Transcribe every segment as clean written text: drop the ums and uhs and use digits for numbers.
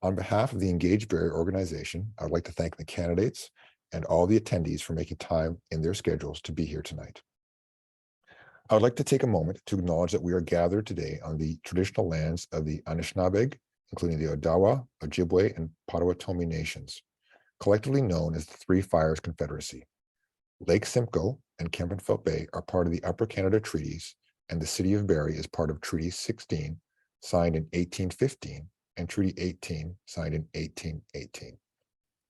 On behalf of the Engage Barrie Organization, I would like to thank the candidates and all the attendees for making time in their schedules to be here tonight. I would like to take a moment to acknowledge that we are gathered today on the traditional lands of the Anishinaabe, including the Odawa, Ojibwe, and Potawatomi nations, collectively known as the Three Fires Confederacy. Lake Simcoe and Kempenfelt Bay are part of the Upper Canada Treaties, and the City of Barrie is part of Treaty 16, signed in 1815, and Treaty 18, signed in 1818.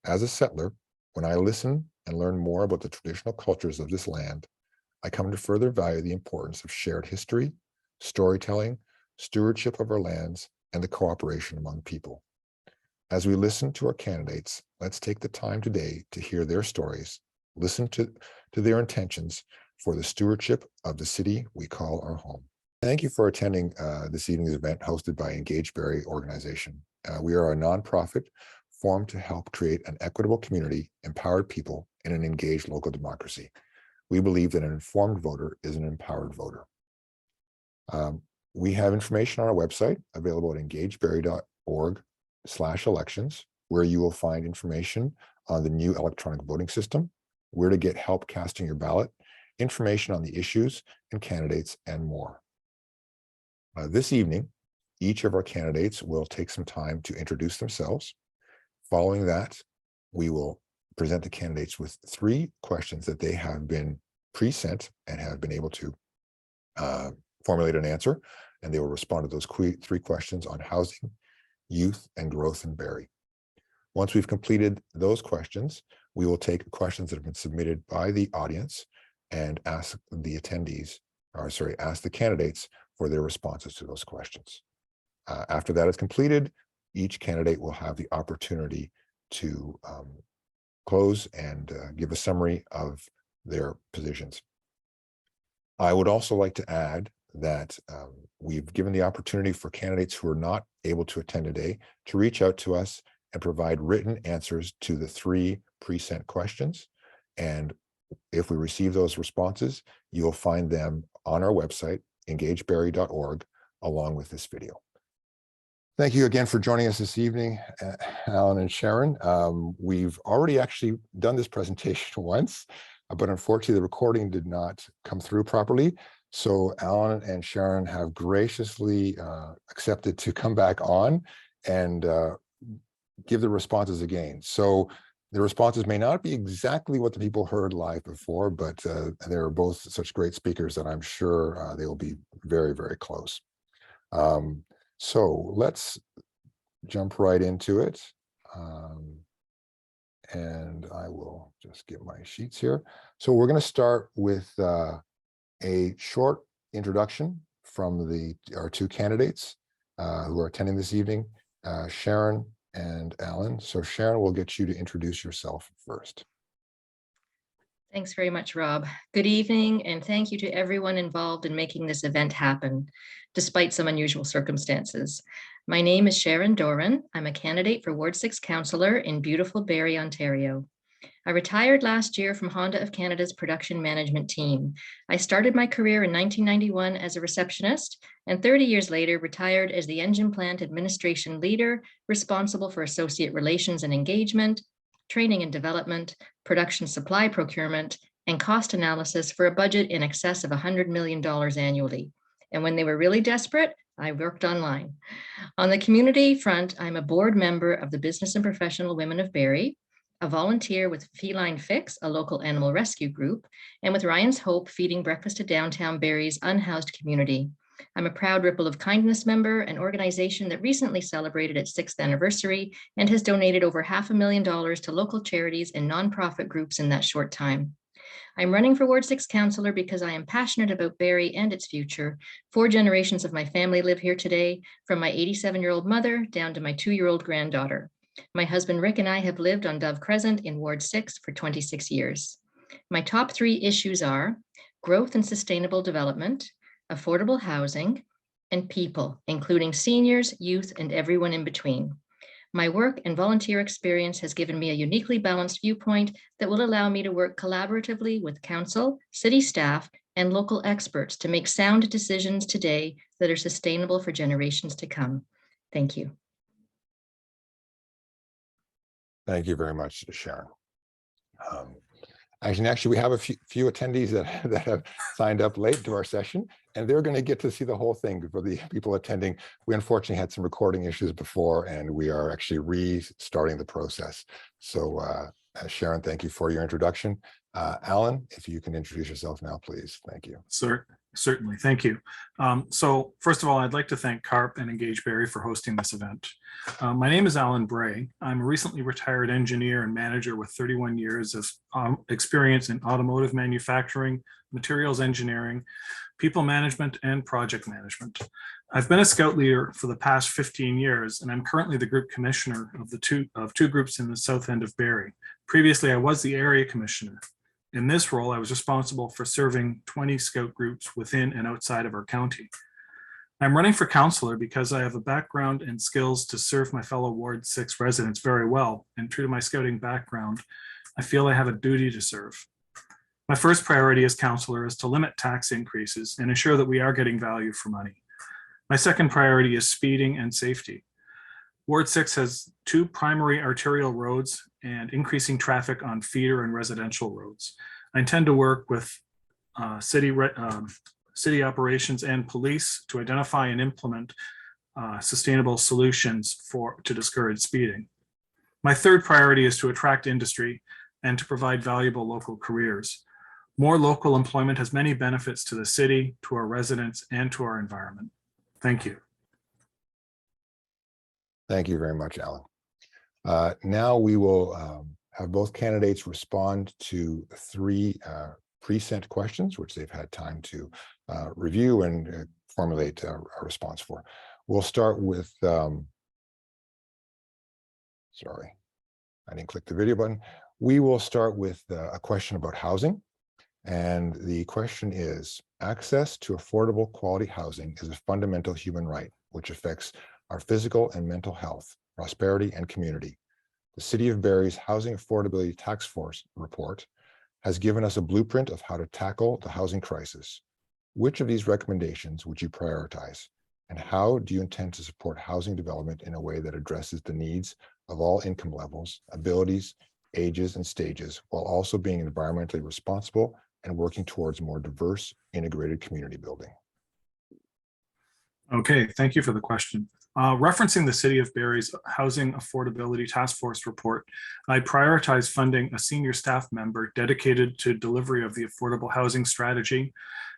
As a settler, when I listen and learn more about the traditional cultures of this land, I come to further value the importance of shared history, storytelling, stewardship of our lands, and the cooperation among people. As we listen to our candidates, let's take the time today to hear their stories, listen to their intentions for the stewardship of the city we call our home. Thank you for attending this evening's event hosted by Engage Barrie Organization. We are a nonprofit formed to help create an equitable community, empowered people, and an engaged local democracy. We believe that an informed voter is an empowered voter. We have information on our website available at engagebarrie.org/elections, where you will find information on the new electronic voting system, where to get help casting your ballot, information on the issues and candidates, and more. This evening, each of our candidates will take some time to introduce themselves. Following that, we will present the candidates with 3 questions that they have been pre-sent and have been able to formulate an answer, and they will respond to those 3 questions on housing, youth, and growth in Barrie. Once we've completed those questions, we will take questions that have been submitted by the audience and ask the candidates for their responses to those questions. After that is completed, each candidate will have the opportunity to close and give a summary of their positions. I would also like to add that we've given the opportunity for candidates who are not able to attend today to reach out to us and provide written answers to the 3 pre-sent questions. And if we receive those responses, you'll find them on our website, engagebarrie.org, along with this video. Thank you again for joining us this evening, Allan and Sharon. We've already actually done this presentation once, but unfortunately the recording did not come through properly. So Allan and Sharon have graciously accepted to come back on and give the responses again. So the responses may not be exactly what the people heard live before, but they're both such great speakers that I'm sure they will be very, very close. So let's jump right into it. And I will just get my sheets here. So we're going to start with a short introduction from our 2 candidates who are attending this evening, Sharon and Allan. So Sharon, we'll get you to introduce yourself first. Thanks very much, Rob. Good evening, and thank you to everyone involved in making this event happen, despite some unusual circumstances. My name is Sharon Doran. I'm a candidate for Ward 6 Councillor in beautiful Barrie, Ontario. I retired last year from Honda of Canada's production management team. I started my career in 1991 as a receptionist, and 30 years later retired as the engine plant administration leader, responsible for associate relations and engagement, training and development, production supply procurement, and cost analysis for a budget in excess of $100 million annually. And when they were really desperate, I worked online. On the community front, I'm a board member of the Business and Professional Women of Barrie, a volunteer with Feline Fix, a local animal rescue group, and with Ryan's Hope feeding breakfast to downtown Barrie's unhoused community. I'm a proud Ripple of Kindness member, an organization that recently celebrated its 6th anniversary and has donated over $500,000 to local charities and nonprofit groups in that short time. I'm running for Ward 6 Councillor because I am passionate about Barrie and its future. 4 generations of my family live here today, from my 87-year-old mother down to my 2-year-old granddaughter. My husband Rick and I have lived on Dove Crescent in Ward 6 for 26 years. My top 3 issues are growth and sustainable development, affordable housing, and people, including seniors, youth, and everyone in between. My work and volunteer experience has given me a uniquely balanced viewpoint that will allow me to work collaboratively with council, city staff, and local experts to make sound decisions today that are sustainable for generations to come. Thank you. Thank you very much, Sharon. Actually, we have a few attendees that have signed up late to our session, and they're going to get to see the whole thing. For the people attending, we unfortunately had some recording issues before, and we are actually restarting the process. So Sharon, thank you for your introduction. Allan, if you can introduce yourself now, please. Thank you. Certainly. Thank you. So first of all, I'd like to thank CARP and Engage Barrie for hosting this event. My name is Allan Bray. I'm a recently retired engineer and manager with 31 years of experience in automotive manufacturing, materials engineering, people management, and project management. I've been a scout leader for the past 15 years, and I'm currently the group commissioner of two groups in the south end of Barrie. Previously, I was the area commissioner. In this role, I was responsible for serving 20 scout groups within and outside of our county. I'm running for councillor because I have a background and skills to serve my fellow Ward 6 residents very well, and true to my scouting background, I feel I have a duty to serve. My first priority as councillor is to limit tax increases and ensure that we are getting value for money. My second priority is speeding and safety. Ward 6 has 2 primary arterial roads and increasing traffic on feeder and residential roads. I intend to work with city operations and police to identify and implement sustainable solutions to discourage speeding. My third priority is to attract industry and to provide valuable local careers. More local employment has many benefits to the city, to our residents, and to our environment. Thank you. Thank you very much, Allan. Now we will have both candidates respond to 3 pre-sent questions, which they've had time to review and formulate a response for. We'll start with, sorry, I didn't click the video button. We will start with a question about housing. And the question is, access to affordable quality housing is a fundamental human right, which affects our physical and mental health, prosperity, and community. The City of Barrie's Housing Affordability Task Force report has given us a blueprint of how to tackle the housing crisis. Which of these recommendations would you prioritize? And how do you intend to support housing development in a way that addresses the needs of all income levels, abilities, ages, and stages, while also being environmentally responsible and working towards more diverse, integrated community building? Okay, thank you for the question. Referencing the City of Barrie's Housing Affordability Task Force report, I prioritize funding a senior staff member dedicated to delivery of the affordable housing strategy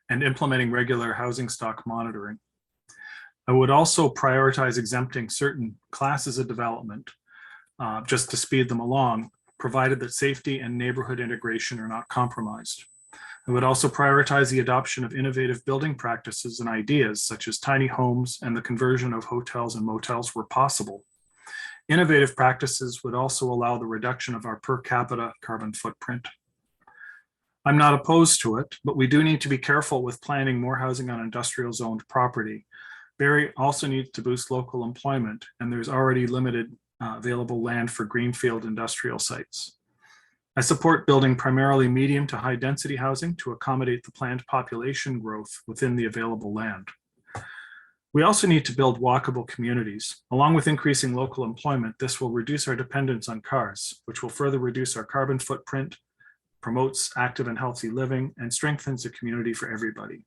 and implementing regular housing stock monitoring. I would also prioritize exempting certain classes of development just to speed them along, provided that safety and neighborhood integration are not compromised. I would also prioritize the adoption of innovative building practices and ideas such as tiny homes and the conversion of hotels and motels where possible. Innovative practices would also allow the reduction of our per capita carbon footprint. I'm not opposed to it, but we do need to be careful with planning more housing on industrial zoned property. Barrie also needs to boost local employment, and there's already limited available land for greenfield industrial sites. I support building primarily medium to high density housing to accommodate the planned population growth within the available land. We also need to build walkable communities. Along with increasing local employment, this will reduce our dependence on cars, which will further reduce our carbon footprint, promotes active and healthy living, and strengthens the community for everybody.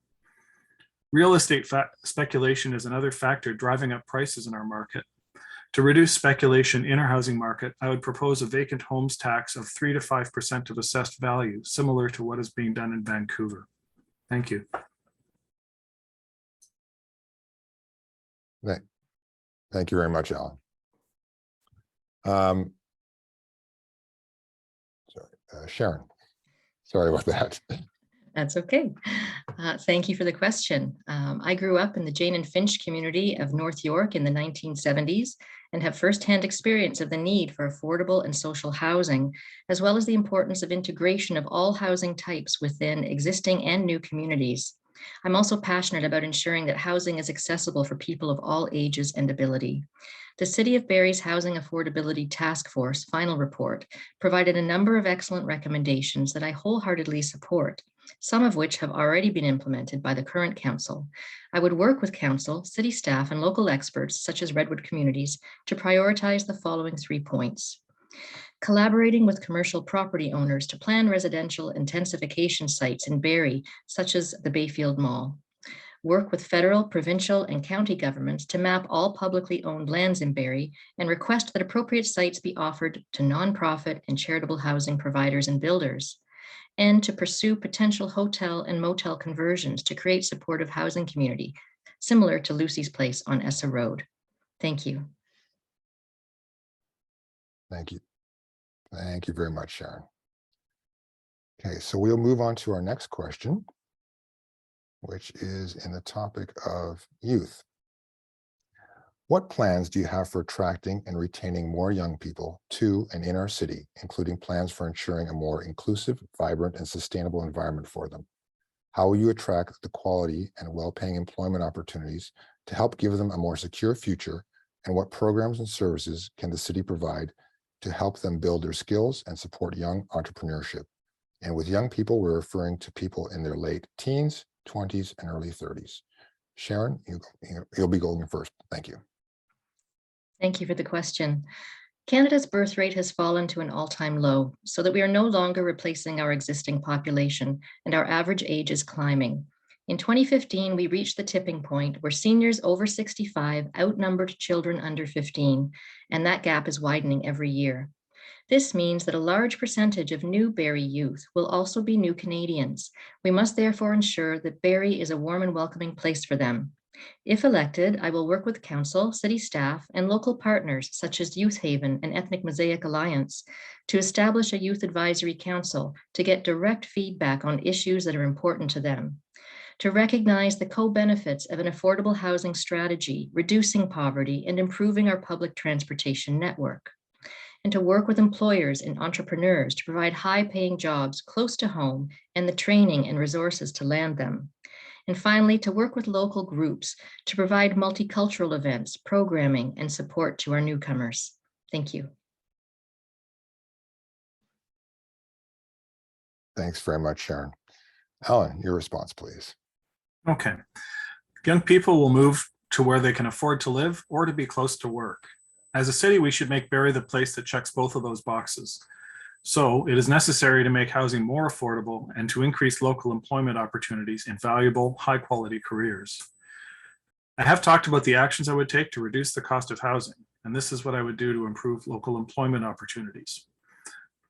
Real estate speculation is another factor driving up prices in our market. To reduce speculation in our housing market, I would propose a vacant homes tax of 3 to 5% of assessed value, similar to what is being done in Vancouver. Thank you. Thank you very much, Allan. Sharon, sorry about that. That's okay. Thank you for the question. I grew up in the Jane and Finch community of North York in the 1970s and have firsthand experience of the need for affordable and social housing, as well as the importance of integration of all housing types within existing and new communities. I'm also passionate about ensuring that housing is accessible for people of all ages and ability. The City of Barrie's Housing Affordability Task Force final report provided a number of excellent recommendations that I wholeheartedly support, some of which have already been implemented by the current council. I would work with council, city staff, and local experts, such as Redwood Communities, to prioritize the following 3 points. collaborating with commercial property owners to plan residential intensification sites in Barrie, such as the Bayfield Mall, work with federal, provincial, and county governments to map all publicly owned lands in Barrie and request that appropriate sites be offered to nonprofit and charitable housing providers and builders, and to pursue potential hotel and motel conversions to create supportive housing community, similar to Lucy's Place on Essa Road. Thank you. Thank you. Thank you very much, Sharon. Okay, so we'll move on to our next question, which is in the topic of youth. What plans do you have for attracting and retaining more young people to and in our city, including plans for ensuring a more inclusive, vibrant, and sustainable environment for them? How will you attract the quality and well-paying employment opportunities to help give them a more secure future? And what programs and services can the city provide to help them build their skills and support young entrepreneurship? And with young people, we're referring to people in their late teens, 20s, and early 30s. Sharon, you'll be going first. Thank you. Thank you for the question. Canada's birth rate has fallen to an all-time low, so that we are no longer replacing our existing population, and our average age is climbing. In 2015, we reached the tipping point where seniors over 65 outnumbered children under 15, and that gap is widening every year. This means that a large percentage of new Barrie youth will also be new Canadians. We must therefore ensure that Barrie is a warm and welcoming place for them. If elected, I will work with council, city staff, and local partners such as Youth Haven and Ethnic Mosaic Alliance to establish a youth advisory council to get direct feedback on issues that are important to them, to recognize the co-benefits of an affordable housing strategy, reducing poverty, and improving our public transportation network, and to work with employers and entrepreneurs to provide high-paying jobs close to home and the training and resources to land them. And finally, to work with local groups to provide multicultural events, programming, and support to our newcomers. Thank you. Thanks very much, Sharon. Allan, your response, please. Okay. Young people will move to where they can afford to live or to be close to work. As a city, we should make Barrie the place that checks both of those boxes. So it is necessary to make housing more affordable and to increase local employment opportunities in valuable, high-quality careers. I have talked about the actions I would take to reduce the cost of housing, and this is what I would do to improve local employment opportunities.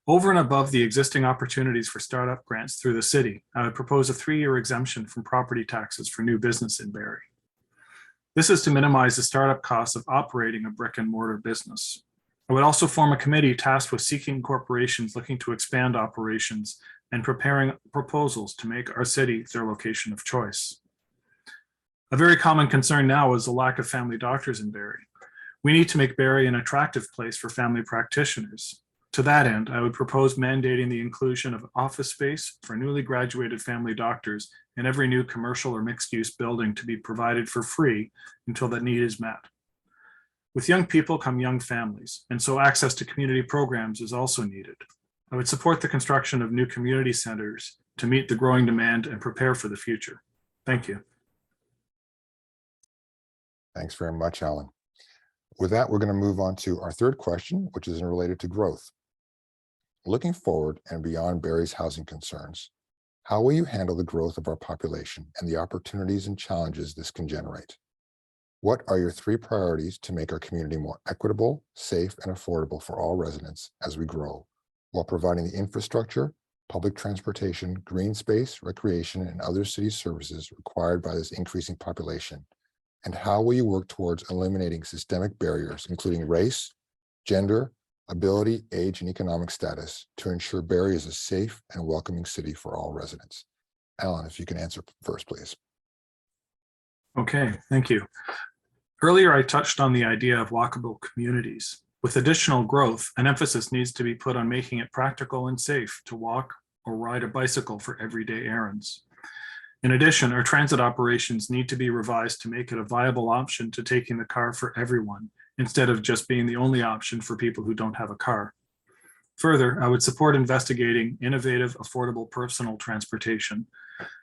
Over and above the existing opportunities for startup grants through the city, I would propose a 3-year exemption from property taxes for new business in Barrie. This is to minimize the startup costs of operating a brick and mortar business. I would also form a committee tasked with seeking corporations looking to expand operations and preparing proposals to make our city their location of choice. A very common concern now is the lack of family doctors in Barrie. We need to make Barrie an attractive place for family practitioners. To that end, I would propose mandating the inclusion of office space for newly graduated family doctors in every new commercial or mixed-use building to be provided for free until that need is met. With young people come young families, and so access to community programs is also needed. I would support the construction of new community centers to meet the growing demand and prepare for the future. Thank you. Thanks very much, Allan. With that, we're going to move on to our third question, which is related to growth. Looking forward and beyond Barrie's housing concerns, how will you handle the growth of our population and the opportunities and challenges this can generate? What are your 3 priorities to make our community more equitable, safe, and affordable for all residents as we grow, while providing the infrastructure, public transportation, green space, recreation, and other city services required by this increasing population? And how will you work towards eliminating systemic barriers, including race, gender, ability, age, and economic status, to ensure Barrie is a safe and welcoming city for all residents? Allan, if you can answer first, please. Okay, thank you. Earlier, I touched on the idea of walkable communities. With additional growth, an emphasis needs to be put on making it practical and safe to walk or ride a bicycle for everyday errands. In addition, our transit operations need to be revised to make it a viable option to taking the car for everyone, instead of just being the only option for people who don't have a car. Further, I would support investigating innovative, affordable personal transportation,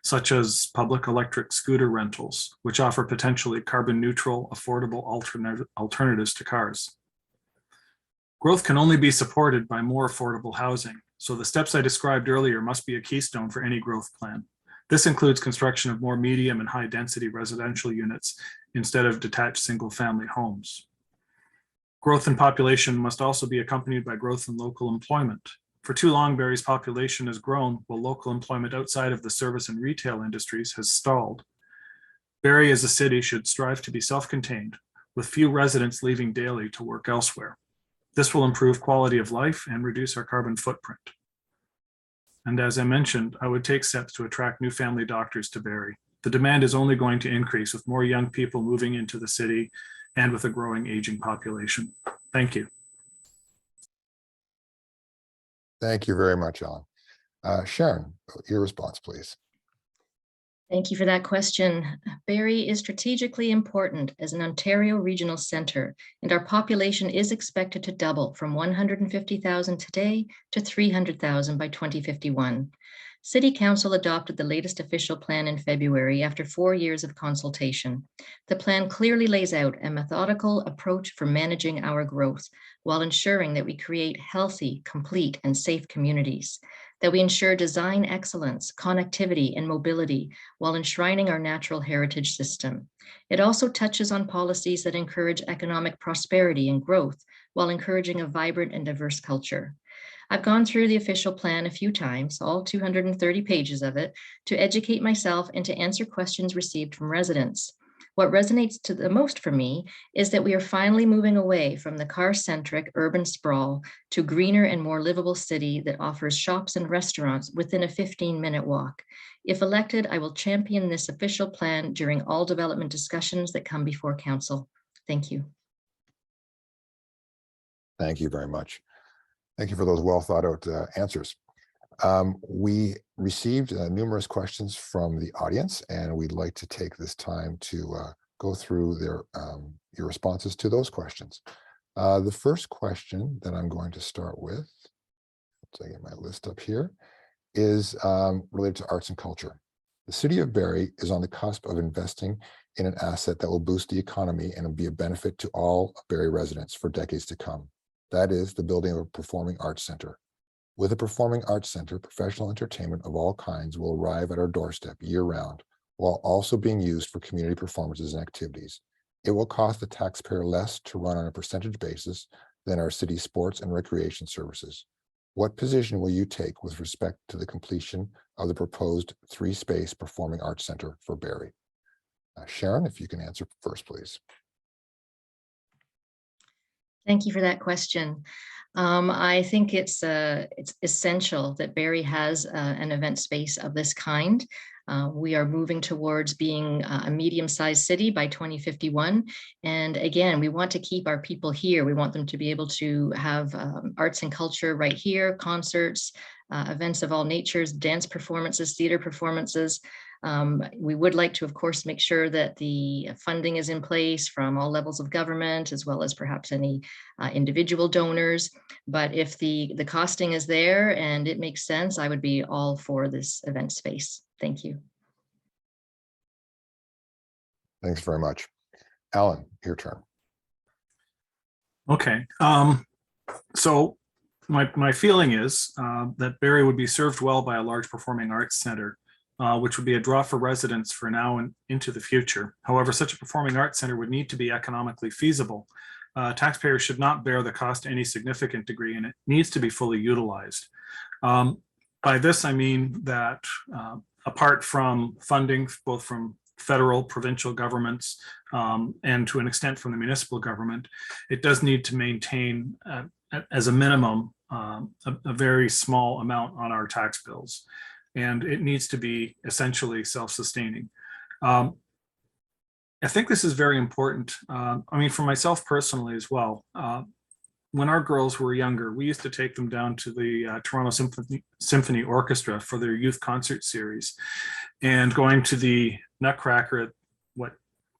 such as public electric scooter rentals, which offer potentially carbon neutral, affordable alternatives to cars. Growth can only be supported by more affordable housing, so the steps I described earlier must be a keystone for any growth plan. This includes construction of more medium and high-density residential units instead of detached single-family homes. Growth in population must also be accompanied by growth in local employment. For too long, Barrie's population has grown while local employment outside of the service and retail industries has stalled. Barrie as a city should strive to be self-contained, with few residents leaving daily to work elsewhere. This will improve quality of life and reduce our carbon footprint. And as I mentioned, I would take steps to attract new family doctors to Barrie. The demand is only going to increase with more young people moving into the city and with a growing aging population. Thank you. Thank you very much, Allan. Sharon, your response, please. Thank you for that question. Barrie is strategically important as an Ontario regional centre, and our population is expected to double from 150,000 today to 300,000 by 2051. City Council adopted the latest official plan in February after 4 years of consultation. The plan clearly lays out a methodical approach for managing our growth while ensuring that we create healthy, complete, and safe communities, that we ensure design excellence, connectivity, and mobility while enshrining our natural heritage system. It also touches on policies that encourage economic prosperity and growth while encouraging a vibrant and diverse culture. I've gone through the official plan a few times, all 230 pages of it, to educate myself and to answer questions received from residents. What resonates the most for me is that we are finally moving away from the car-centric urban sprawl to greener and more livable city that offers shops and restaurants within a 15-minute walk. If elected, I will champion this official plan during all development discussions that come before council. Thank you. Thank you very much. Thank you for those well thought out answers. We received numerous questions from the audience, and we'd like to take this time to go through your responses to those questions. The first question that I'm going to start with, let's get my list up here, is related to arts and culture. The city of Barrie is on the cusp of investing in an asset that will boost the economy and will be a benefit to all Barrie residents for decades to come. That is the building of a performing arts center. With a performing arts center, professional entertainment of all kinds will arrive at our doorstep year-round, while also being used for community performances and activities. It will cost the taxpayer less to run on a percentage basis than our city sports and recreation services. What position will you take with respect to the completion of the proposed 3-space performing arts center for Barrie? Sharon, if you can answer first, please. Thank you for that question. I think it's essential that Barrie has an event space of this kind. We are moving towards being a medium-sized city by 2051. And again, we want to keep our people here. We want them to be able to have arts and culture right here, concerts, events of all natures, dance performances, theater performances. We would like to, of course, make sure that the funding is in place from all levels of government, as well as perhaps any individual donors. But if the costing is there and it makes sense, I would be all for this event space. Thank you. Thanks very much. Allan, your turn. Okay. So my feeling is that Barrie would be served well by a large performing arts center, which would be a draw for residents for now and into the future. However, such a performing arts center would need to be economically feasible. Taxpayers should not bear the cost to any significant degree, and it needs to be fully utilized. By this, I mean that apart from funding, both from federal, provincial governments, and to an extent from the municipal government, it does need to maintain, as a minimum, a very small amount on our tax bills. And it needs to be essentially self-sustaining. I think this is very important. I mean, for myself personally as well, when our girls were younger, we used to take them down to the Toronto Symphony Orchestra for their youth concert series, and going to the Nutcracker at what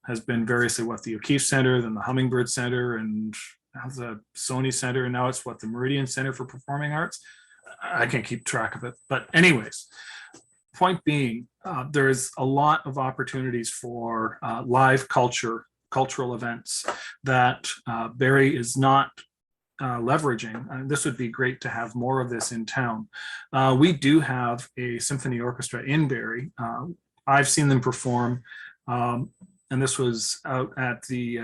has been variously the O'Keefe Center, then the Hummingbird Center, and now the Sony Center, and now it's the Meridian Center for Performing Arts. I can't keep track of it, but anyways, point being, there's a lot of opportunities for live cultural events that Barrie is not leveraging. This would be great to have more of this in town. We do have a symphony orchestra in Barrie. I've seen them perform, and this was out at the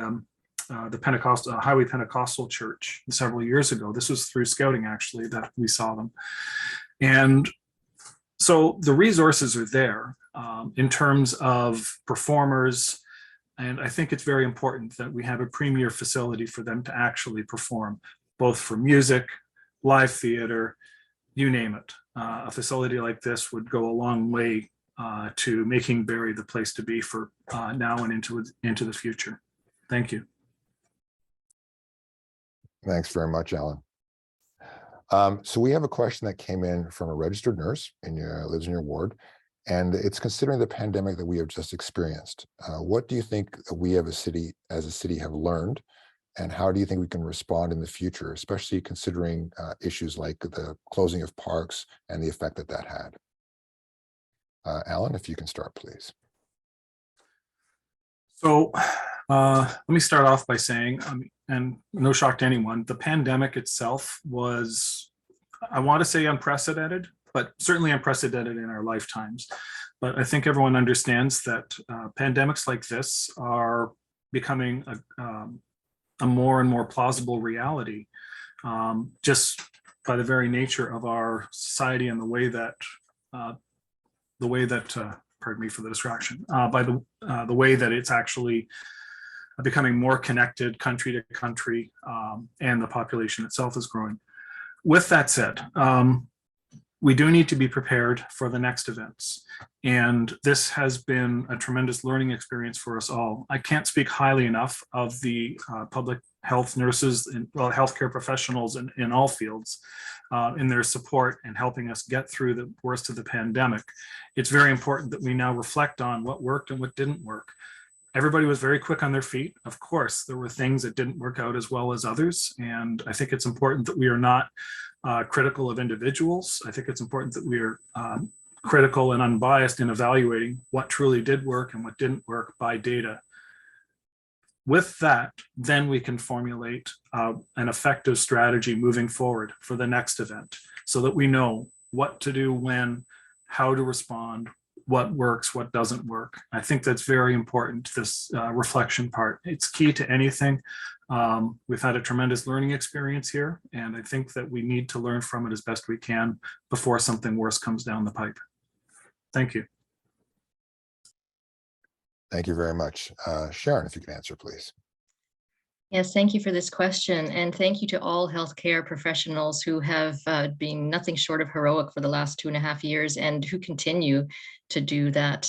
Pentecostal Highway Pentecostal Church several years ago. This was through scouting, actually, that we saw them. And so the resources are there in terms of performers. And I think it's very important that we have a premier facility for them to actually perform, both for music, live theater, you name it. A facility like this would go a long way to making Barrie the place to be for now and into the future. Thank you. Thanks very much, Allan. So we have a question that came in from a registered nurse lives in your ward, and it's considering the pandemic that we have just experienced. What do you think that we as a city have learned, and how do you think we can respond in the future, especially considering issues like the closing of parks and the effect that that had? Allan, if you can start, please. So let me start off by saying, and no shock to anyone, the pandemic itself was, I want to say unprecedented, but certainly unprecedented in our lifetimes. But I think everyone understands that pandemics like this are becoming a more and more plausible reality, just by the very nature of our society and the way that, pardon me for the distraction, by the way that it's actually becoming more connected country to country, and the population itself is growing. With that said, we do need to be prepared for the next events. And this has been a tremendous learning experience for us all. I can't speak highly enough of the public health nurses and healthcare professionals in all fields in their support and helping us get through the worst of the pandemic. It's very important that we now reflect on what worked and what didn't work. Everybody was very quick on their feet. Of course, there were things that didn't work out as well as others. And I think it's important that we are not critical of individuals. I think it's important that we are critical and unbiased in evaluating what truly did work and what didn't work by data. With that, then we can formulate an effective strategy moving forward for the next event so that we know what to do when, how to respond, what works, what doesn't work. I think that's very important, this reflection part. It's key to anything. We've had a tremendous learning experience here, and I think that we need to learn from it as best we can before something worse comes down the pipe. Thank you. Thank you very much. Sharon, if you can answer, please. Yes, thank you for this question. And thank you to all healthcare professionals who have been nothing short of heroic for the last 2.5 years and who continue to do that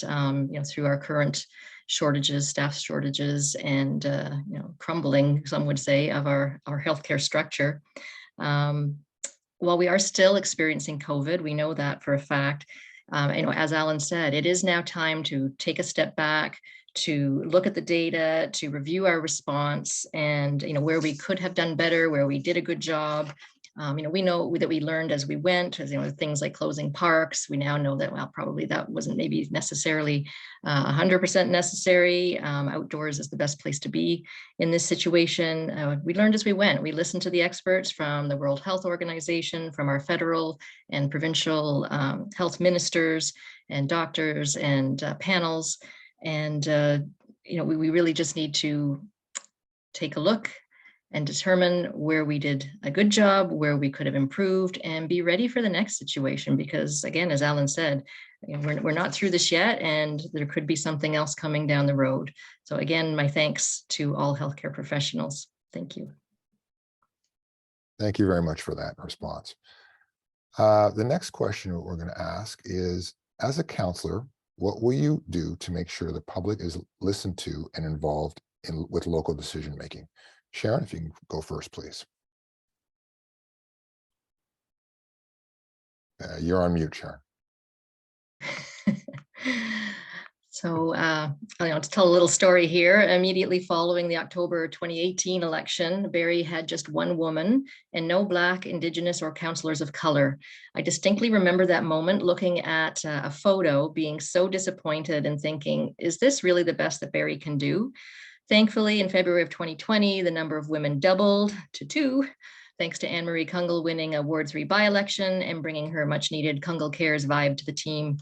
through our current shortages, staff shortages, and crumbling, some would say, of our healthcare structure. While we are still experiencing COVID, we know that for a fact. As Allan said, it is now time to take a step back, to look at the data, to review our response, and where we could have done better, where we did a good job. We know that we learned as we went, as things like closing parks. We now know that, well, probably that wasn't maybe necessarily 100% necessary. Outdoors is the best place to be in this situation. We learned as we went. We listened to the experts from the World Health Organization, from our federal and provincial health ministers and doctors and panels. And, we really just need to take a look and determine where we did a good job, where we could have improved, and be ready for the next situation. Because again, as Allan said, we're not through this yet, and there could be something else coming down the road. So again, my thanks to all healthcare professionals. Thank you. Thank you very much for that response. The next question we're going to ask is, as a counselor, what will you do to make sure the public is listened to and involved with local decision making? Sharon, if you can go first, please. You're on mute, Sharon. So to tell a little story here, immediately following the October 2018 election, Barrie had just one woman and no Black, Indigenous, or councillors of color. I distinctly remember that moment, looking at a photo, being so disappointed and thinking, is this really the best that Barrie can do? Thankfully, in February of 2020, the number of women doubled to 2. thanks to Anne-Marie Kungle winning a Ward 3 by-election and bringing her much-needed Kungle Cares vibe to the team.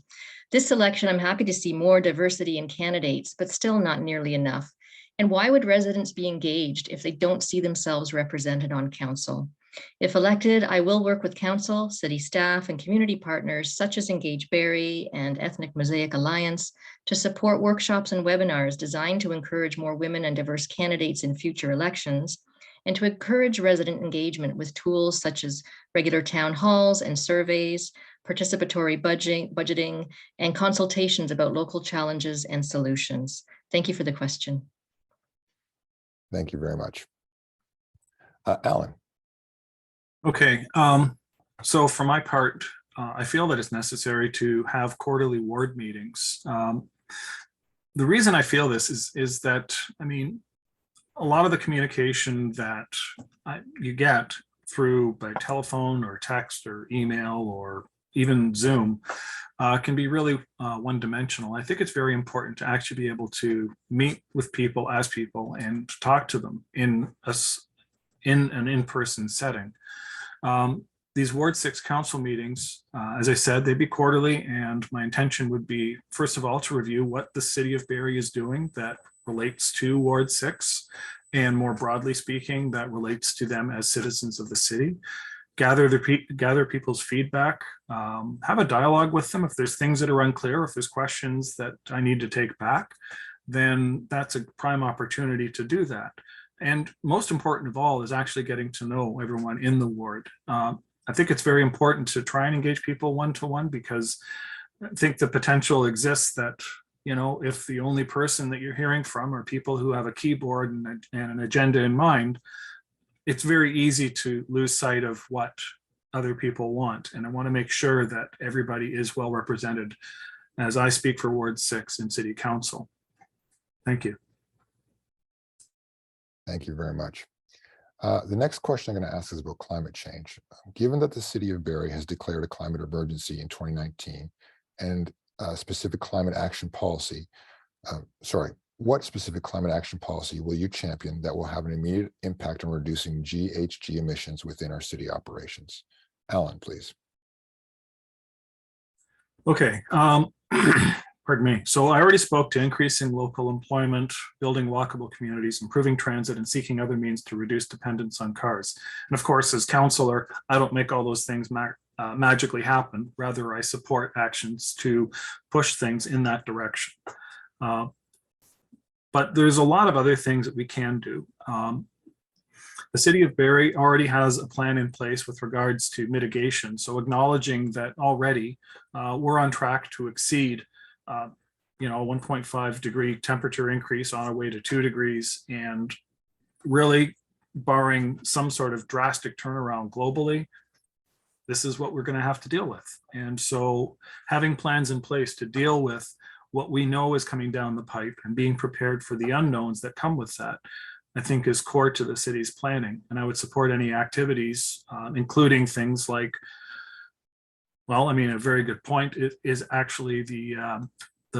This election, I'm happy to see more diversity in candidates, but still not nearly enough. And why would residents be engaged if they don't see themselves represented on council? If elected, I will work with council, city staff, and community partners such as Engage Barrie and Ethnic Mosaic Alliance to support workshops and webinars designed to encourage more women and diverse candidates in future elections, and to encourage resident engagement with tools such as regular town halls and surveys, participatory budgeting, and consultations about local challenges and solutions. Thank you for the question. Thank you very much. Allan. Okay, so for my part, I feel that it's necessary to have quarterly ward meetings. The reason I feel this is that, I mean, a lot of the communication that you get through by telephone or text or email or even Zoom can be really one-dimensional. I think it's very important to actually be able to meet with people as people and talk to them in an in-person setting. These Ward 6 council meetings, as I said, they'd be quarterly, and my intention would be, first of all, to review what the city of Barrie is doing that relates to Ward 6, and more broadly speaking, that relates to them as citizens of the city. Gather people's feedback, have a dialogue with them. If there's things that are unclear, if there's questions that I need to take back, then that's a prime opportunity to do that. And most important of all is actually getting to know everyone in the ward. I think it's very important to try and engage people one-to-one, because I think the potential exists that, you know, if the only person that you're hearing from are people who have a keyboard and an agenda in mind, it's very easy to lose sight of what other people want. And I want to make sure that everybody is well represented as I speak for Ward 6 in City Council. Thank you. Thank you very much. The next question I'm going to ask is about climate change. Given that the city of Barrie has declared a climate emergency in 2019 and a specific climate action policy, what specific climate action policy will you champion that will have an immediate impact on reducing GHG emissions within our city operations? Allan, please. Okay. Pardon me. So I already spoke to increasing local employment, building walkable communities, improving transit, and seeking other means to reduce dependence on cars. And of course, as councillor, I don't make all those things magically happen. Rather, I support actions to push things in that direction. But there's a lot of other things that we can do. The city of Barrie already has a plan in place with regards to mitigation. So acknowledging that already we're on track to exceed 1.5 degree temperature increase on our way to 2 degrees, and really barring some sort of drastic turnaround globally, this is what we're going to have to deal with. And so having plans in place to deal with what we know is coming down the pipe and being prepared for the unknowns that come with that, I think is core to the city's planning. And I would support any activities, including things like, well, I mean, a very good point is actually the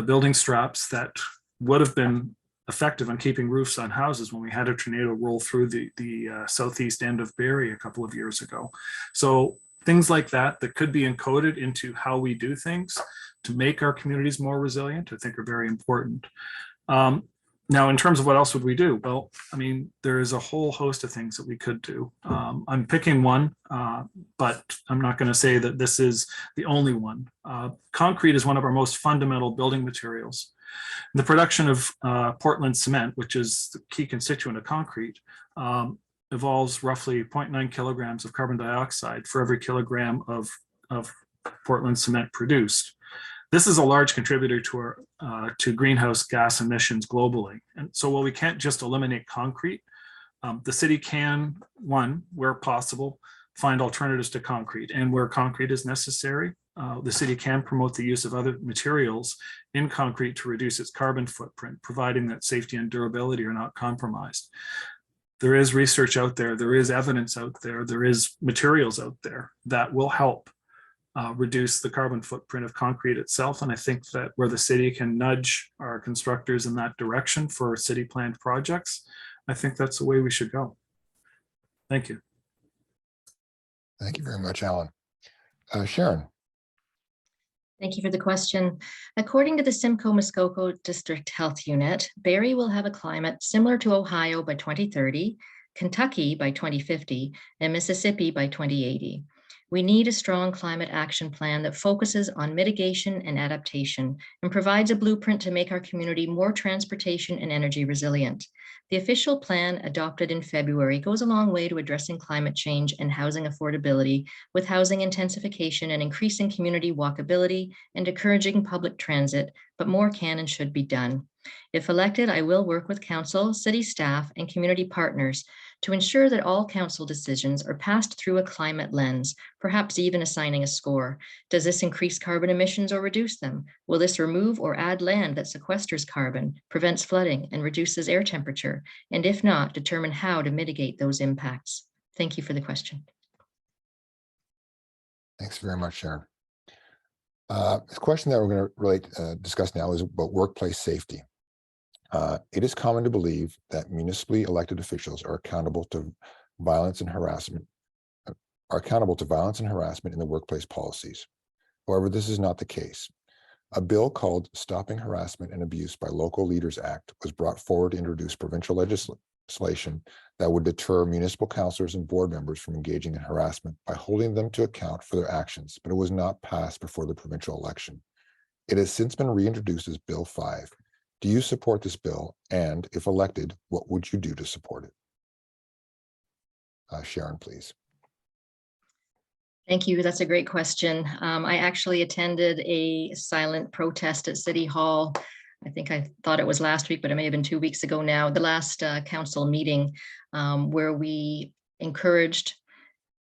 building straps that would have been effective on keeping roofs on houses when we had a tornado roll through the southeast end of Barrie a couple of years ago. So things like that could be encoded into how we do things to make our communities more resilient, I think are very important. Now, in terms of what else would we do? Well, I mean, there is a whole host of things that we could do. I'm picking one, but I'm not going to say that this is the only one. Concrete is one of our most fundamental building materials. The production of Portland cement, which is the key constituent of concrete, involves roughly 0.9 kilograms of carbon dioxide for every kilogram of Portland cement produced. This is a large contributor to greenhouse gas emissions globally. And so while we can't just eliminate concrete, the city can, one, where possible, find alternatives to concrete. And where concrete is necessary, the city can promote the use of other materials in concrete to reduce its carbon footprint, providing that safety and durability are not compromised. There is research out there, there is evidence out there, there is materials out there that will help reduce the carbon footprint of concrete itself. And I think that where the city can nudge our constructors in that direction for city planned projects, I think that's the way we should go. Thank you. Thank you very much, Allan. Sharon. Thank you for the question. According to the Simcoe-Muskoka District Health Unit, Barrie will have a climate similar to Ohio by 2030, Kentucky by 2050, and Mississippi by 2080. We need a strong climate action plan that focuses on mitigation and adaptation and provides a blueprint to make our community more transportation and energy resilient. The official plan adopted in February goes a long way to addressing climate change and housing affordability, with housing intensification and increasing community walkability and encouraging public transit, but more can and should be done. If elected, I will work with council, city staff, and community partners to ensure that all council decisions are passed through a climate lens, perhaps even assigning a score. Does this increase carbon emissions or reduce them? Will this remove or add land that sequesters carbon, prevents flooding, and reduces air temperature? And if not, determine how to mitigate those impacts. Thank you for the question. Thanks very much, Sharon. The question that we're going to really discuss now is about workplace safety. It is common to believe that municipally elected officials are accountable to violence and harassment in the workplace policies. However, this is not the case. A bill called Stopping Harassment and Abuse by Local Leaders Act was brought forward to introduce provincial legislation that would deter municipal councillors and board members from engaging in harassment by holding them to account for their actions, but it was not passed before the provincial election. It has since been reintroduced as Bill 5. Do you support this bill? And if elected, what would you do to support it? Sharon, please. Thank you. That's a great question. I actually attended a silent protest at City Hall. I thought it was last week, but it may have been 2 weeks ago now, the last council meeting where we encouraged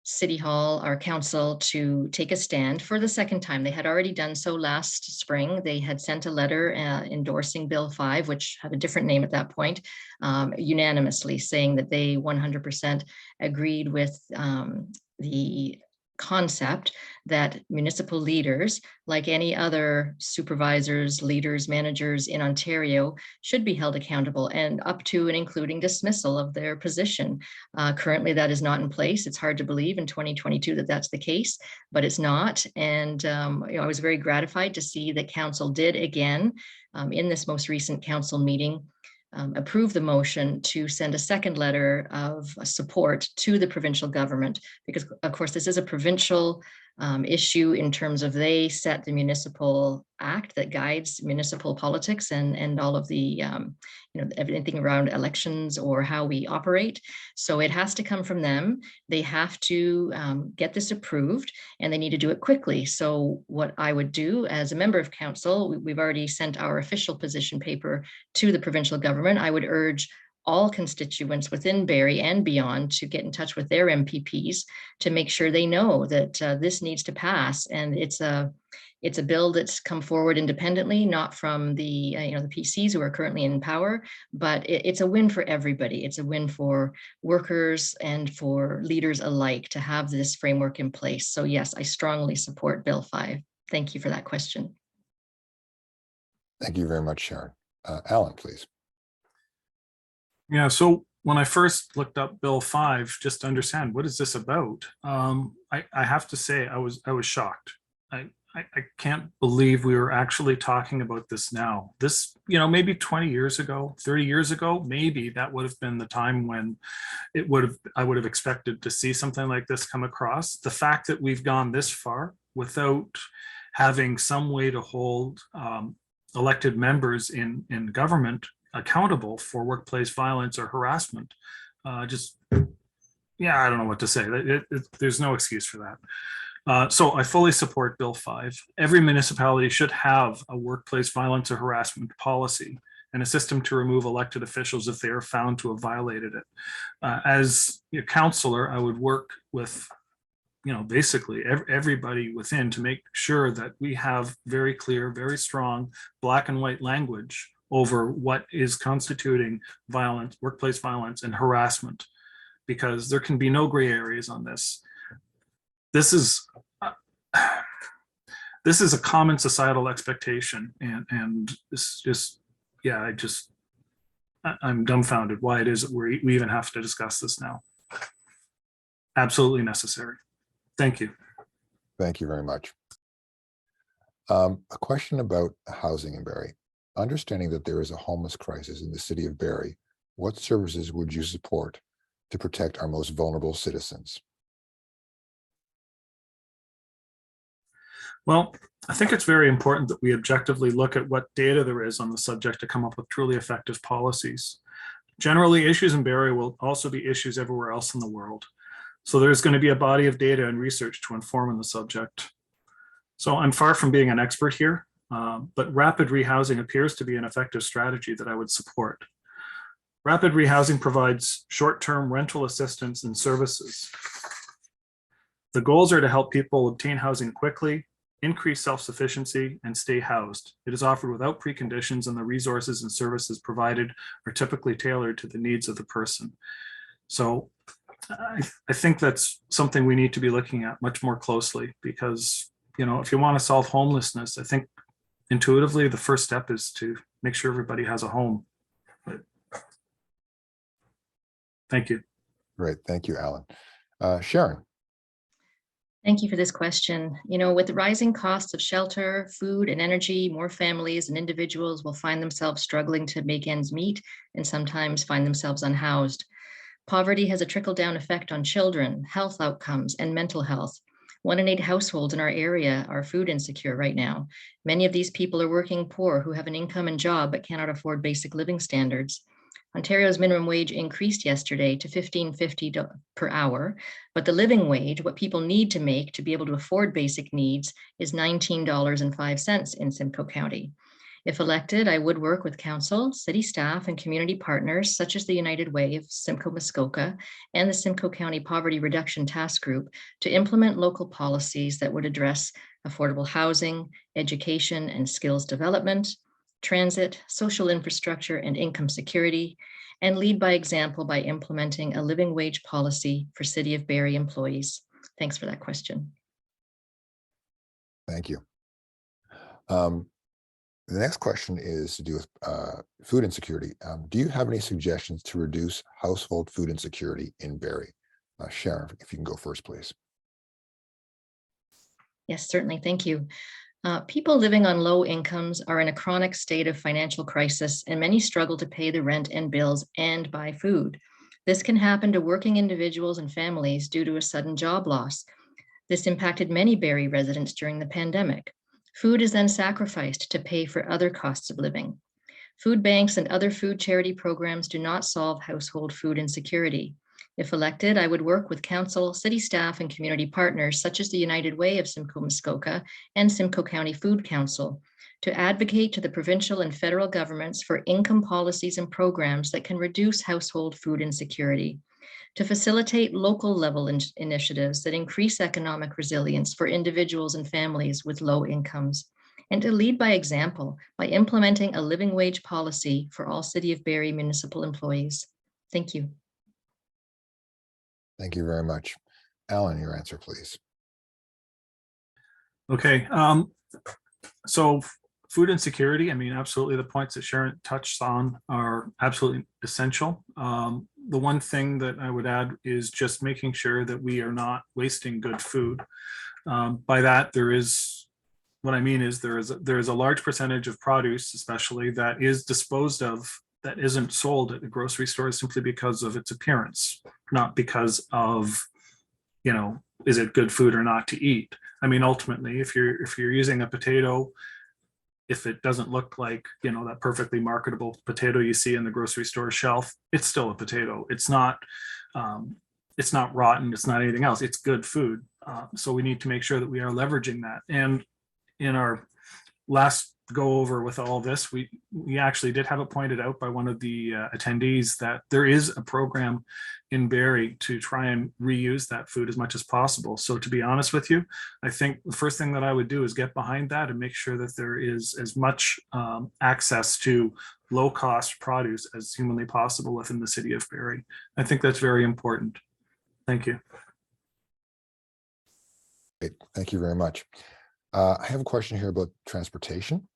City Hall, our council, to take a stand for the second time. They had already done so last spring. They had sent a letter endorsing Bill 5, which had a different name at that point, unanimously saying that they 100% agreed with the concept that municipal leaders, like any other supervisors, leaders, managers in Ontario, should be held accountable and up to and including dismissal of their position. Currently, that is not in place. It's hard to believe in 2022 that that's the case, but it's not. And I was very gratified to see that council did again in this most recent council meeting approve the motion to send a second letter of support to the provincial government, because of course this is a provincial issue in terms of they set the municipal act that guides municipal politics and all of the everything around elections or how we operate. So it has to come from them. They have to get this approved, and they need to do it quickly. So what I would do as a member of council, we've already sent our official position paper to the provincial government. I would urge all constituents within Barrie and beyond to get in touch with their MPPs to make sure they know that this needs to pass. And it's a bill that's come forward independently, not from the the PCs who are currently in power, but it's a win for everybody. It's a win for workers and for leaders alike to have this framework in place. So yes, I strongly support Bill 5. Thank you for that question. Thank you very much, Sharon. Allan, please. Yeah, so when I first looked up Bill 5, just to understand what is this about, I have to say I was shocked. I can't believe we were actually talking about this now. This, maybe 20 years ago, 30 years ago, maybe that would have been the time when I would have expected to see something like this come across. The fact that we've gone this far without having some way to hold elected members in government accountable for workplace violence or harassment, I don't know what to say. There's no excuse for that. So I fully support Bill 5. Every municipality should have a workplace violence or harassment policy and a system to remove elected officials if they are found to have violated it. As a councillor, I would work with basically everybody within to make sure that we have very clear, very strong black and white language over what is constituting violence, workplace violence and harassment, because there can be no gray areas on this. This is a common societal expectation, and this just, I'm dumbfounded why it is that we even have to discuss this now. Absolutely necessary. Thank you. Thank you very much. A question about housing in Barrie. Understanding that there is a homeless crisis in the city of Barrie, what services would you support to protect our most vulnerable citizens? Well, I think it's very important that we objectively look at what data there is on the subject to come up with truly effective policies. Generally, issues in Barrie will also be issues everywhere else in the world. So there's going to be a body of data and research to inform on the subject. So I'm far from being an expert here, but rapid rehousing appears to be an effective strategy that I would support. Rapid rehousing provides short-term rental assistance and services. The goals are to help people obtain housing quickly, increase self-sufficiency, and stay housed. It is offered without preconditions, and the resources and services provided are typically tailored to the needs of the person. So I think that's something we need to be looking at much more closely, because, you know, if you want to solve homelessness, I think intuitively the first step is to make sure everybody has a home. But thank you. Great. Thank you, Allan. Sharon. Thank you for this question. You know, with the rising costs of shelter, food, and energy, more families and individuals will find themselves struggling to make ends meet and sometimes find themselves unhoused. Poverty has a trickle-down effect on children, health outcomes, and mental health. 1 in 8 households in our area are food insecure right now. Many of these people are working poor who have an income and job but cannot afford basic living standards. Ontario's minimum wage increased yesterday to $15.50 per hour, but the living wage, what people need to make to be able to afford basic needs, is $19.05 in Simcoe County. If elected, I would work with council, city staff, and community partners such as the United Way of Simcoe Muskoka and the Simcoe County Poverty Reduction Task Group to implement local policies that would address affordable housing, education and skills development, transit, social infrastructure, and income security, and lead by example by implementing a living wage policy for City of Barrie employees. Thanks for that question. Thank you. The next question is to do with food insecurity. Do you have any suggestions to reduce household food insecurity in Barrie? Sharon, if you can go first, please. Yes, certainly. Thank you. People living on low incomes are in a chronic state of financial crisis, and many struggle to pay the rent and bills and buy food. This can happen to working individuals and families due to a sudden job loss. This impacted many Barrie residents during the pandemic. Food is then sacrificed to pay for other costs of living. Food banks and other food charity programs do not solve household food insecurity. If elected, I would work with council, city staff, and community partners such as the United Way of Simcoe Muskoka and Simcoe County Food Council to advocate to the provincial and federal governments for income policies and programs that can reduce household food insecurity, to facilitate local level initiatives that increase economic resilience for individuals and families with low incomes, and to lead by example by implementing a living wage policy for all City of Barrie municipal employees. Thank you. Thank you very much. Allan, your answer, please. Okay. So food insecurity, I mean, absolutely the points that Sharon touched on are absolutely essential. The one thing that I would add is just making sure that we are not wasting good food. By that, what I mean is there is a large percentage of produce, especially, that is disposed of, that isn't sold at the grocery store simply because of its appearance, not because of, you know, is it good food or not to eat. I mean, ultimately, if you're using a potato, if it doesn't look like, you know, that perfectly marketable potato you see in the grocery store shelf, it's still a potato. It's not rotten. It's not anything else. It's good food. So we need to make sure that we are leveraging that. And in our last go over with all this, we actually did have it pointed out by one of the attendees that there is a program in Barrie to try and reuse that food as much as possible. So to be honest with you, I think the first thing that I would do is get behind that and make sure that there is as much access to low cost produce as humanly possible within the City of Barrie. I think that's very important. Thank you. Great. Thank you very much. I have a question here about transportation.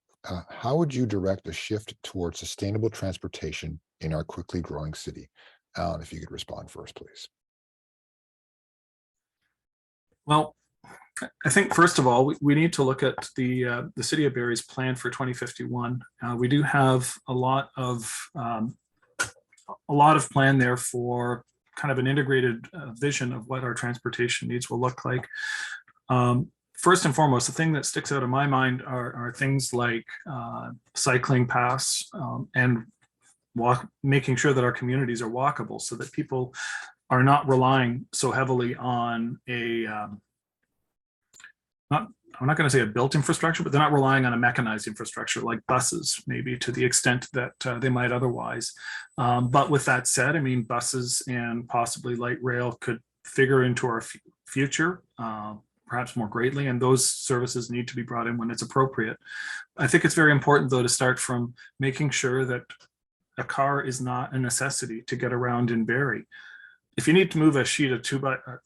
How would you direct a shift towards sustainable transportation in our quickly growing city? Allan, if you could respond first, please. Well, I think first of all, we need to look at the City of Barrie's plan for 2051. We do have a lot of plan there for kind of an integrated vision of what our transportation needs will look like. First and foremost, the thing that sticks out in my mind are things like cycling paths and making sure that our communities are walkable so that people are not relying so heavily on I'm not going to say a built infrastructure, but they're not relying on a mechanized infrastructure like buses, maybe to the extent that they might otherwise. But with that said, I mean, buses and possibly light rail could figure into our future, perhaps more greatly, and those services need to be brought in when it's appropriate. I think it's very important, though, to start from making sure that a car is not a necessity to get around in Barrie. If you need to move a sheet of 2x,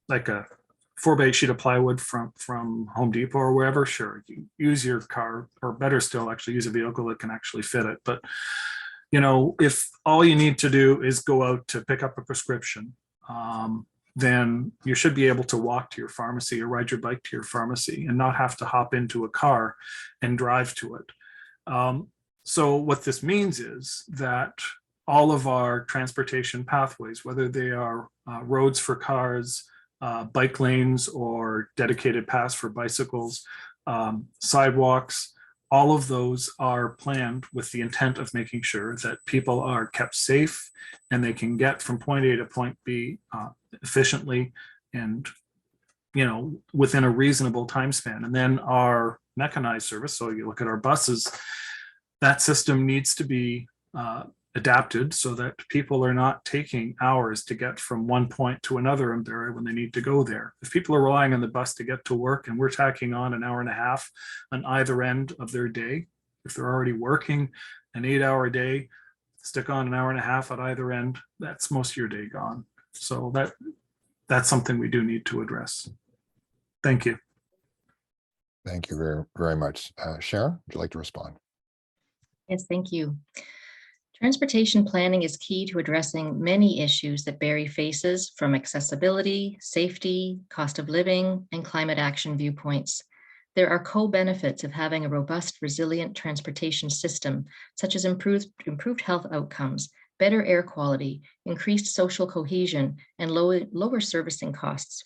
like a 4x8 sheet of plywood from Home Depot or wherever, sure, you use your car, or better still, actually use a vehicle that can actually fit it. But, you know, if all you need to do is go out to pick up a prescription, then you should be able to walk to your pharmacy or ride your bike to your pharmacy and not have to hop into a car and drive to it. So what this means is that all of our transportation pathways, whether they are roads for cars, bike lanes, or dedicated paths for bicycles, sidewalks, all of those are planned with the intent of making sure that people are kept safe and they can get from point A to point B efficiently and, you know, within a reasonable time span. And then our mechanized service, so you look at our buses, that system needs to be adapted so that people are not taking hours to get from one point to another in Barrie when they need to go there. If people are relying on the bus to get to work and we're tacking on an hour and a half on either end of their day, if they're already working an 8-hour day, stick on an hour and a half at either end, that's most of your day gone. So that's something we do need to address. Thank you. Thank you very, very much. Sharon, would you like to respond? Yes, thank you. Transportation planning is key to addressing many issues that Barrie faces, from accessibility, safety, cost of living, and climate action viewpoints. There are co-benefits of having a robust, resilient transportation system, such as improved health outcomes, better air quality, increased social cohesion, and lower servicing costs.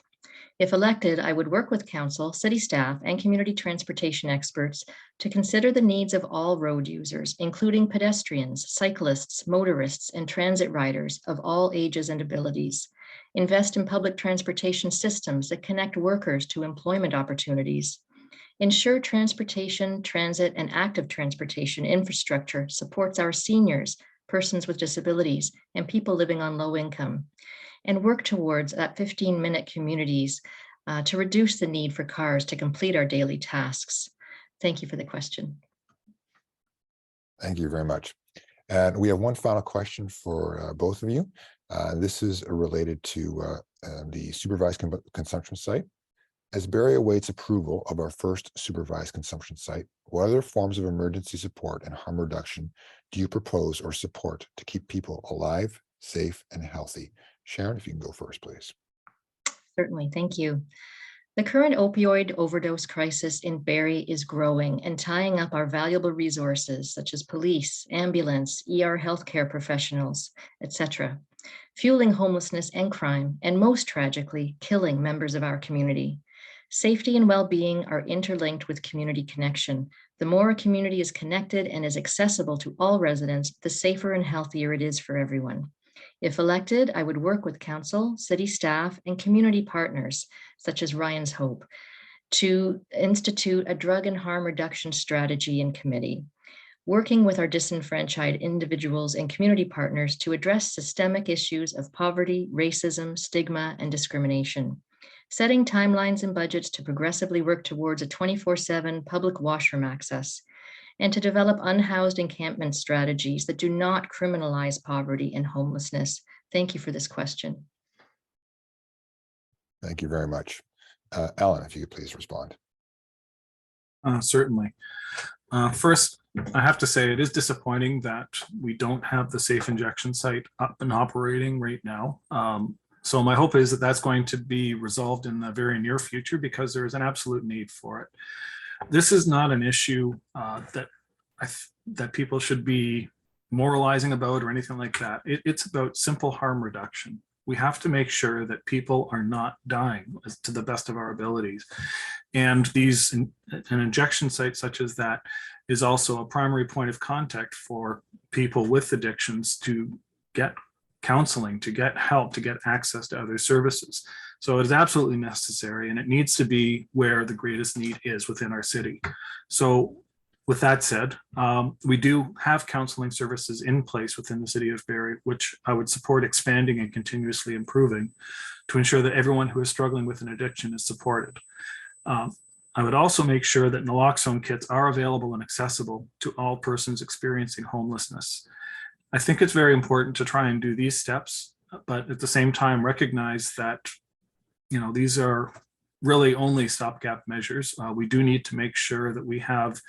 If elected, I would work with council, city staff, and community transportation experts to consider the needs of all road users, including pedestrians, cyclists, motorists, and transit riders of all ages and abilities. Invest in public transportation systems that connect workers to employment opportunities. Ensure transportation, transit, and active transportation infrastructure supports our seniors, persons with disabilities, and people living on low income. And work towards that 15-minute communities to reduce the need for cars to complete our daily tasks. Thank you for the question. Thank you very much. And we have one final question for both of you. This is related to the supervised consumption site. As Barrie awaits approval of our first supervised consumption site, what other forms of emergency support and harm reduction do you propose or support to keep people alive, safe, and healthy? Sharon, if you can go first, please. Certainly, thank you. The current opioid overdose crisis in Barrie is growing and tying up our valuable resources such as police, ambulance, ER healthcare professionals, etc., fueling homelessness and crime, and most tragically, killing members of our community. Safety and well-being are interlinked with community connection. The more a community is connected and is accessible to all residents, the safer and healthier it is for everyone. If elected, I would work with council, city staff, and community partners, such as Ryan's Hope, to institute a drug and harm reduction strategy and committee, working with our disenfranchised individuals and community partners to address systemic issues of poverty, racism, stigma, and discrimination, setting timelines and budgets to progressively work towards a 24/7 public washroom access, and to develop unhoused encampment strategies that do not criminalize poverty and homelessness. Thank you for this question. Thank you very much. Allan, if you could please respond. Certainly. First, I have to say it is disappointing that we don't have the safe injection site up and operating right now. So my hope is that that's going to be resolved in the very near future, because there is an absolute need for it. This is not an issue that people should be moralizing about or anything like that. It's about simple harm reduction. We have to make sure that people are not dying to the best of our abilities. And an injection site such as that is also a primary point of contact for people with addictions to get counseling, to get help, to get access to other services. So it is absolutely necessary, and it needs to be where the greatest need is within our city. So with that said, we do have counseling services in place within the city of Barrie, which I would support expanding and continuously improving to ensure that everyone who is struggling with an addiction is supported. I would also make sure that naloxone kits are available and accessible to all persons experiencing homelessness. I think it's very important to try and do these steps, but at the same time recognize that, these are really only stopgap measures. We do need to make sure that we have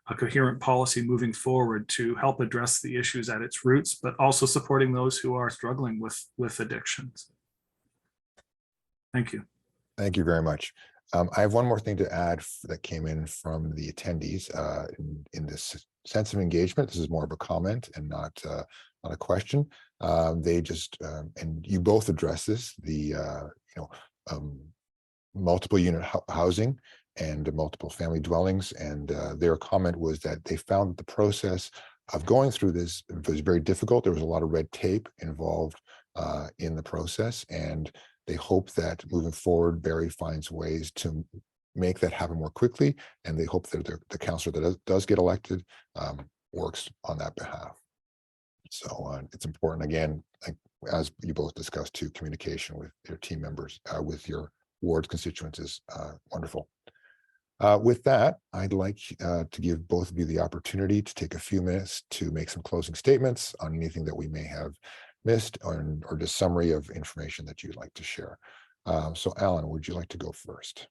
a coherent policy moving forward to help address the issues at its roots, but also supporting those who are struggling with addictions. Thank you. Thank you very much. I have one more thing to add that came in from the attendees in this sense of engagement. This is more of a comment and not a question. They just, and you both address this, the multiple unit housing and multiple family dwellings. And their comment was that they found the process of going through this was very difficult. There was a lot of red tape involved in the process, and they hope that moving forward, Barrie finds ways to make that happen more quickly, and they hope that the councillor that does get elected works on that behalf. So it's important, again, as you both discussed too, communication with your team members, with your ward constituents is wonderful. With that, I'd like to give both of you the opportunity to take a few minutes to make some closing statements on anything that we may have missed, or just summary of information that you'd like to share. So Allan, would you like to go first?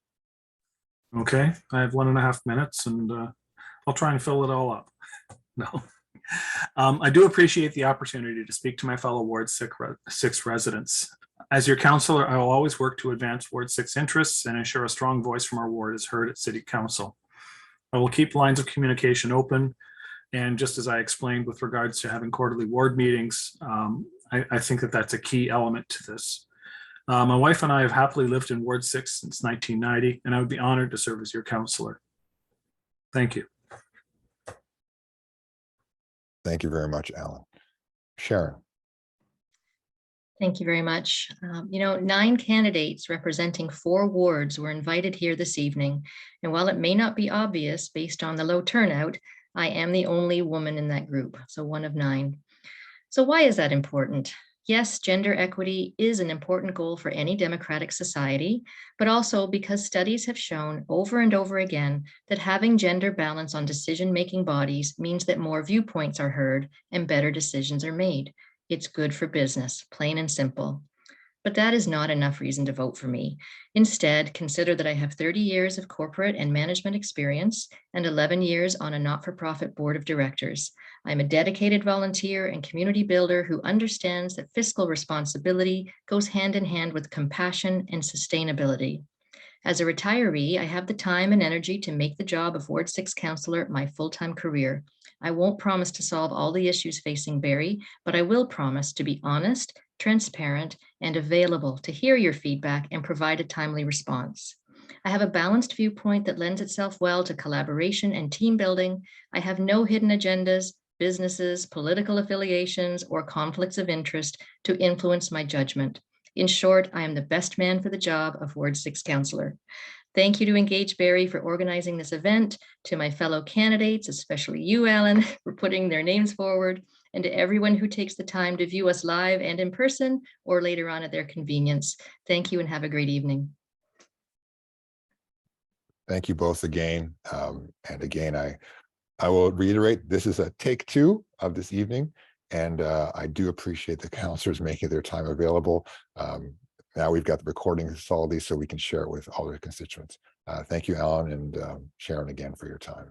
Okay, I have 1.5 minutes, and I'll try and fill it all up. No. I do appreciate the opportunity to speak to my fellow Ward 6 residents. As your councillor, I will always work to advance Ward 6 interests and ensure a strong voice from our ward is heard at City Council. I will keep lines of communication open, and just as I explained with regards to having quarterly ward meetings, I think that that's a key element to this. My wife and I have happily lived in Ward 6 since 1990, and I would be honored to serve as your councillor. Thank you. Thank you very much, Allan. Sharon. Thank you very much. 9 candidates representing 4 wards were invited here this evening. And while it may not be obvious based on the low turnout, I am the only woman in that group, so 1 of 9. So why is that important? Yes, gender equity is an important goal for any democratic society, but also because studies have shown over and over again that having gender balance on decision-making bodies means that more viewpoints are heard and better decisions are made. It's good for business, plain and simple. But that is not enough reason to vote for me. Instead, consider that I have 30 years of corporate and management experience and 11 years on a not-for-profit board of directors. I'm a dedicated volunteer and community builder who understands that fiscal responsibility goes hand in hand with compassion and sustainability. As a retiree, I have the time and energy to make the job of Ward 6 councillor my full-time career. I won't promise to solve all the issues facing Barrie, but I will promise to be honest, transparent, and available to hear your feedback and provide a timely response. I have a balanced viewpoint that lends itself well to collaboration and team building. I have no hidden agendas, businesses, political affiliations, or conflicts of interest to influence my judgment. In short, I am the best man for the job of Ward 6 councillor. Thank you to Engage Barrie for organizing this event, to my fellow candidates, especially you, Allan, for putting their names forward, and to everyone who takes the time to view us live and in person or later on at their convenience. Thank you and have a great evening. Thank you both again. And again, I will reiterate, this is a take 2 of this evening, and I do appreciate the councillors making their time available. Now we've got the recording facility so we can share it with all their constituents. Thank you, Allan and Sharon, again for your time.